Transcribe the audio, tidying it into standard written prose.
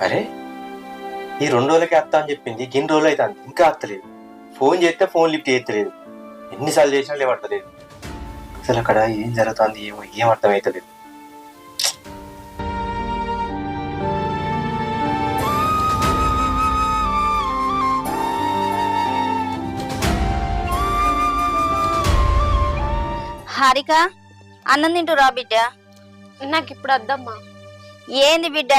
అరే ఈ 2 రోజులకే అత్త అని చెప్పింది, గిన్ని రోజులు అవుతుంది ఇంకా అత్తలేదు. ఫోన్ చేస్తే ఫోన్ లిఫ్ట్ చేయలేదు, ఎన్నిసార్లు చేసినా లేవడతలేదు. అసలు అక్కడ ఏం జరుగుతుంది ఏమో ఏం అర్థమవుతలేదు. హారిక అన్నం తింటూ రా బిడ్డ. నాకు ఇప్పుడు వద్దమ్మా. ఏంది బిడ్డ